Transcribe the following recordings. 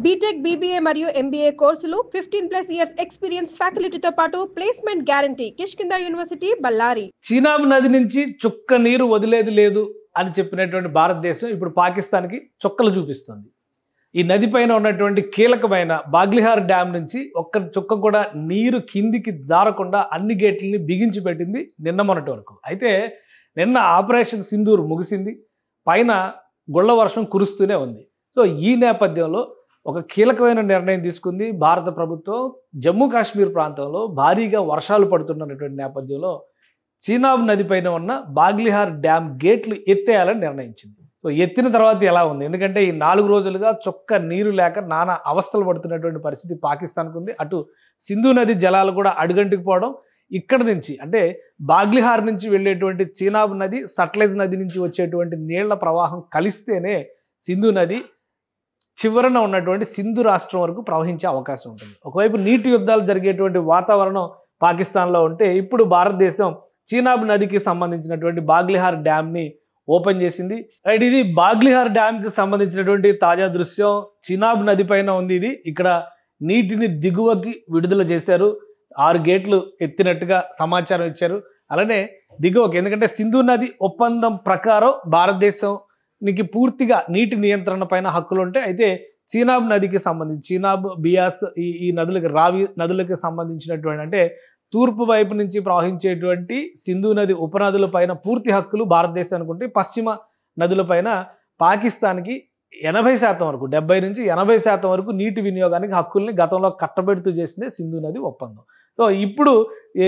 BTech, BBA మరియు MBA కోర్సులు 15+ years experience ఫ్యాకల్టీతో పాటు placement guarantee. Kishkinda University, Ballari. Chenab నది నుంచి చుక్క నీరు వదిలేది లేదు అని చెప్పినటువంటి భారతదేశం ఇప్పుడు పాకిస్తాన్కి చుక్కలు చూపిస్తుంది. ఈ నది పైన ఉన్నటువంటి కీలకమైన బాగ్లిహార్ డ్యామ్ నుంచి ఒక్క చుక్క కూడా నీరు కిందికి జారకుండా అన్ని గేట్లని బిగించి పెట్టింది నిన్న మొన్నటి వరకు. అయితే నిన్న ఆపరేషన్ సింధూర్ ముగిసింది, పైన గుళ్ళ వర్షం కురుస్తూనే ఉంది. సో ఈ నేపథ్యంలో ఒక కీలకమైన నిర్ణయం తీసుకుంది భారత ప్రభుత్వం. జమ్మూ కాశ్మీర్ ప్రాంతంలో భారీగా వర్షాలు పడుతున్నటువంటి నేపథ్యంలో చీనాబ్ నది పైన ఉన్న బాగ్లిహార్ డ్యామ్ గేట్లు ఎత్తేయాలని నిర్ణయించింది. సో ఎత్తిన తర్వాత ఎలా ఉంది, ఎందుకంటే ఈ 4 రోజులుగా చొక్క నీరు లేక నానా అవస్థలు పడుతున్నటువంటి పరిస్థితి పాకిస్తాన్కు ఉంది. అటు సింధు నది జలాలు కూడా అడుగంటుకుపోవడం, ఇక్కడ నుంచి అంటే బాగ్లిహార్ నుంచి వెళ్ళేటువంటి చీనాబ్ నది, సట్లెజ్ నది నుంచి వచ్చేటువంటి నీళ్ల ప్రవాహం కలిస్తేనే సింధు నది చివరన ఉన్నటువంటి సింధు రాష్ట్రం వరకు ప్రవహించే అవకాశం ఉంటుంది. ఒకవైపు నీటి యుద్ధాలు జరిగేటువంటి వాతావరణం పాకిస్తాన్లో ఉంటే, ఇప్పుడు భారతదేశం చీనాబ్ నదికి సంబంధించినటువంటి బాగ్లిహార్ డ్యామ్ని ఓపెన్ చేసింది. రైట్, ఇది బాగ్లిహార్ డ్యామ్కి సంబంధించినటువంటి తాజా దృశ్యం. చీనాబ్ నది పైన ఉంది ఇది. ఇక్కడ నీటిని దిగువకి విడుదల చేశారు, 6 గేట్లు ఎత్తినట్టుగా సమాచారం ఇచ్చారు. అలానే దిగువకి, ఎందుకంటే సింధు నది ఒప్పందం ప్రకారం భారతదేశానికి పూర్తిగా నీటి నియంత్రణ పైన హక్కులు ఉంటాయి. అయితే చీనాబ్ నదికి సంబంధించి చీనాబ్, బియాస్ ఈ నదులకి, రావి నదులకి సంబంధించినటువంటి అంటే తూర్పు వైపు నుంచి ప్రవహించేటువంటి సింధు నది ఉపనదుల పైన పూర్తి హక్కులు భారతదేశానికి ఉంటాయి. పశ్చిమ నదులపైన పాకిస్తాన్కి 80% వరకు, 70 నుంచి 80% వరకు నీటి వినియోగానికి హక్కుల్ని గతంలో కట్టబెడుతూ చేసిందే సింధు నది ఒప్పందం. సో ఇప్పుడు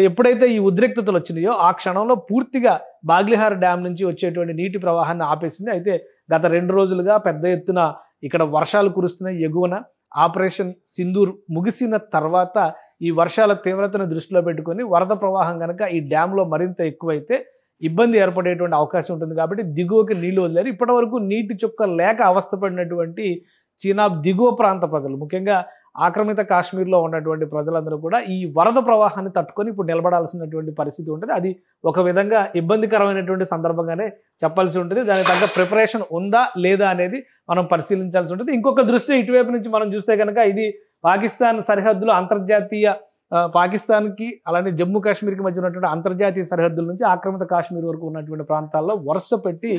ఎప్పుడైతే ఈ ఉద్రిక్తతలు వచ్చినాయో ఆ క్షణంలో పూర్తిగా బాగ్లిహార్ డ్యామ్ నుంచి వచ్చేటువంటి నీటి ప్రవాహాన్ని ఆపేసింది. అయితే గత 2 రోజులుగా పెద్ద ఎత్తున ఇక్కడ వర్షాలు కురుస్తున్నాయి. ఎగువన ఆపరేషన్ సింధూర్ ముగిసిన తర్వాత ఈ వర్షాల తీవ్రతను దృష్టిలో పెట్టుకొని వరద ప్రవాహం కనుక ఈ డ్యాంలో మరింత ఎక్కువైతే ఇబ్బంది ఏర్పడేటువంటి అవకాశం ఉంటుంది. కాబట్టి దిగువకి నీళ్లు వదిలేరు. ఇప్పటి వరకు నీటి చుక్క లేక అవస్థపడినటువంటి చీనాబ్ దిగువ ప్రాంత ప్రజలు, ముఖ్యంగా ఆక్రమిత కాశ్మీర్లో ఉన్నటువంటి ప్రజలందరూ కూడా ఈ వరద ప్రవాహాన్ని తట్టుకొని ఇప్పుడు నిలబడాల్సినటువంటి పరిస్థితి ఉంటుంది. అది ఒక విధంగా ఇబ్బందికరమైనటువంటి సందర్భంగానే చెప్పాల్సి ఉంటుంది. దానికి తగ్గ ప్రిపరేషన్ ఉందా లేదా అనేది మనం పరిశీలించాల్సి ఉంటుంది. ఇంకొక దృశ్యం ఇటువైపు నుంచి మనం చూస్తే కనుక ఇది పాకిస్తాన్ సరిహద్దులు, అంతర్జాతీయ పాకిస్తాన్కి అలానే జమ్మూ కాశ్మీర్కి మధ్య ఉన్నటువంటి అంతర్జాతీయ సరిహద్దుల నుంచి ఆక్రమిత కాశ్మీర్ వరకు ఉన్నటువంటి ప్రాంతాల్లో వరుస పెట్టి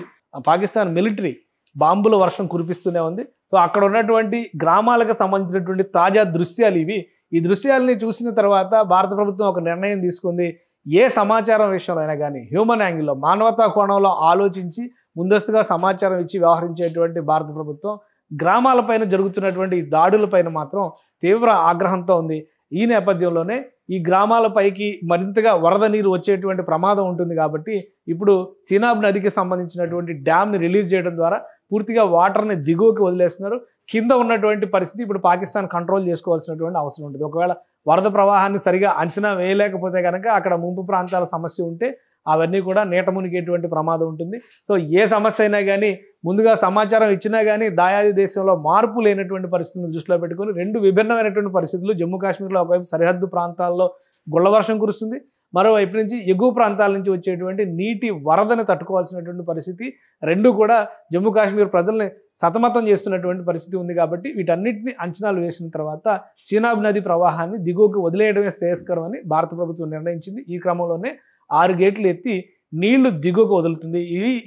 పాకిస్తాన్ మిలిటరీ బాంబుల వర్షం కురిపిస్తూనే ఉంది. సో అక్కడ ఉన్నటువంటి గ్రామాలకు సంబంధించినటువంటి తాజా దృశ్యాలు ఇవి. ఈ దృశ్యాలని చూసిన తర్వాత భారత ప్రభుత్వం ఒక నిర్ణయం తీసుకుంది. ఏ సమాచారం విషయంలో అయినా కానీ హ్యూమన్ యాంగిల్లో, మానవతా కోణంలో ఆలోచించి ముందస్తుగా సమాచారం ఇచ్చి వ్యవహరించేటువంటి భారత ప్రభుత్వం గ్రామాలపైన జరుగుతున్నటువంటి దాడులపైన మాత్రం తీవ్ర ఆగ్రహంతో ఉంది. ఈ నేపథ్యంలోనే ఈ గ్రామాలపైకి మరింతగా వరద నీరు వచ్చేటువంటి ప్రమాదం ఉంటుంది. కాబట్టి ఇప్పుడు చీనాబ్ నదికి సంబంధించినటువంటి డ్యామ్ని రిలీజ్ చేయడం ద్వారా పూర్తిగా వాటర్ని దిగువకి వదిలేస్తున్నారు. కింద ఉన్నటువంటి పరిస్థితి ఇప్పుడు పాకిస్తాన్ కంట్రోల్ చేసుకోవాల్సినటువంటి అవసరం ఉంటుంది. ఒకవేళ వరద ప్రవాహాన్ని సరిగా అంచనా వేయలేకపోతే కనుక అక్కడ ముంపు ప్రాంతాల సమస్య ఉంటే అవన్నీ కూడా నీట మునిగేటువంటి ప్రమాదం ఉంటుంది. సో ఏ సమస్య అయినా కానీ ముందుగా సమాచారం ఇచ్చినా కానీ దాయాది దేశంలో మార్పు లేనటువంటి పరిస్థితులను దృష్టిలో పెట్టుకొని 2 విభిన్నమైనటువంటి పరిస్థితులు. జమ్మూ కాశ్మీర్లో ఒకవైపు సరిహద్దు ప్రాంతాల్లో గుళ్ళ వర్షం కురుస్తుంది, మరోవైపు నుంచి ఎగువ ప్రాంతాల నుంచి వచ్చేటువంటి నీటి వరదను తట్టుకోవాల్సినటువంటి పరిస్థితి. 2 కూడా జమ్మూ కాశ్మీర్ ప్రజల్ని సతమతం చేస్తున్నటువంటి పరిస్థితి ఉంది. కాబట్టి వీటన్నిటిని అంచనాలు వేసిన తర్వాత చీనాబ్ నది ప్రవాహాన్ని దిగువకు వదిలేయడమే శ్రేయస్కరం అని భారత ప్రభుత్వం నిర్ణయించింది. ఈ క్రమంలోనే 6 గేట్లు ఎత్తి నీళ్లు దిగువకు వదులుతుంది.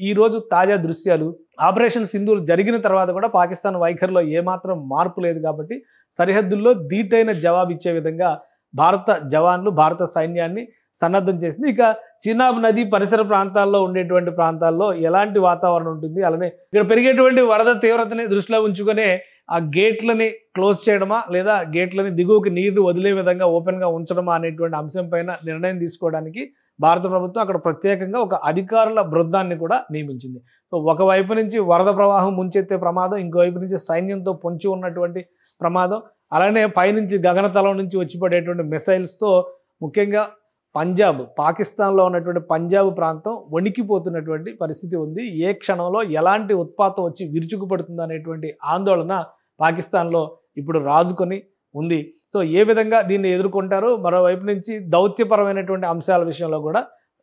ఈ రోజు తాజా దృశ్యాలు. ఆపరేషన్ సింధూర్ జరిగిన తర్వాత కూడా పాకిస్తాన్ వైఖరిలో ఏమాత్రం మార్పు లేదు. కాబట్టి సరిహద్దుల్లో ధీటైన జవాబు ఇచ్చే విధంగా భారత జవాన్లు, భారత సైన్యాన్ని సన్నద్ధం చేసింది. ఇక చీనాబ్ నది పరిసర ప్రాంతాల్లో ఉండేటువంటి ప్రాంతాల్లో ఎలాంటి వాతావరణం ఉంటుంది, అలానే ఇక్కడ పెరిగేటువంటి వరద తీవ్రతని దృష్టిలో ఉంచుకునే ఆ గేట్లని క్లోజ్ చేయడమా లేదా గేట్లని దిగువకి నీరు వదిలే విధంగా ఓపెన్గా ఉంచడమా అనేటువంటి అంశం పైన నిర్ణయం తీసుకోవడానికి భారత ప్రభుత్వం అక్కడ ప్రత్యేకంగా ఒక అధికారుల బృందాన్ని కూడా నియమించింది. సో ఒకవైపు నుంచి వరద ప్రవాహం ముంచెత్తే ప్రమాదం, ఇంకోవైపు నుంచి సైన్యంతో పొంచి ఉన్నటువంటి ప్రమాదం, అలానే పైనుంచి గగనతలం నుంచి వచ్చి పడేటువంటి మిసైల్స్తో ముఖ్యంగా పంజాబ్, పాకిస్తాన్లో ఉన్నటువంటి పంజాబ్ ప్రాంతం వణికిపోతున్నటువంటి పరిస్థితి ఉంది. ఏ క్షణంలో ఎలాంటి ఉత్పాతం వచ్చి విరుచుకుపడుతుంది అనేటువంటి ఆందోళన పాకిస్తాన్లో ఇప్పుడు రాజుకొని ఉంది. సో ఏ విధంగా దీన్ని ఎదుర్కొంటారో, మరోవైపు నుంచి దౌత్యపరమైనటువంటి అంశాల విషయంలో కూడా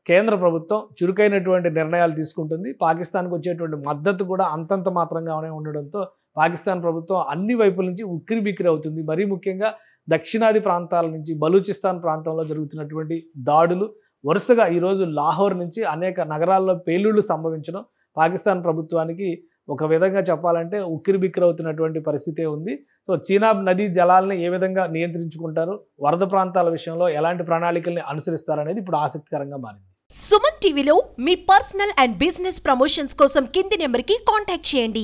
కేంద్ర ప్రభుత్వం చురుకైనటువంటి నిర్ణయాలు తీసుకుంటుంది. పాకిస్తాన్కు వచ్చేటువంటి మద్దతు కూడా అంతంత మాత్రంగానే ఉండడంతో పాకిస్తాన్ ప్రభుత్వం అన్ని వైపుల నుంచి ఉక్కిరిబిక్కిరి అవుతుంది. మరీ ముఖ్యంగా దక్షిణాది ప్రాంతాల నుంచి బలూచిస్తాన్ ప్రాంతంలో జరుగుతున్నటువంటి దాడులు వరుసగా ఈరోజు లాహోర్ నుంచి అనేక నగరాల్లో పేలుళ్లు సంభవించడం పాకిస్తాన్ ప్రభుత్వానికి ఒక విధంగా చెప్పాలంటే ఉక్కిరిబిక్కిరి అవుతున్నటువంటి పరిస్థితే ఉంది. సో చీనాబ్ నదీ జలాలను ఏ విధంగా నియంత్రించుకుంటారు, వరద ప్రాంతాల విషయంలో ఎలాంటి ప్రణాళికల్ని అనుసరిస్తారనేది ఇప్పుడు ఆసక్తికరంగా మారింది. సుమన్ టీవీలో మీ పర్సనల్ అండ్ బిజినెస్ ప్రమోషన్స్ కోసం కింది నెంబర్కి కాంటాక్ట్ చేయండి.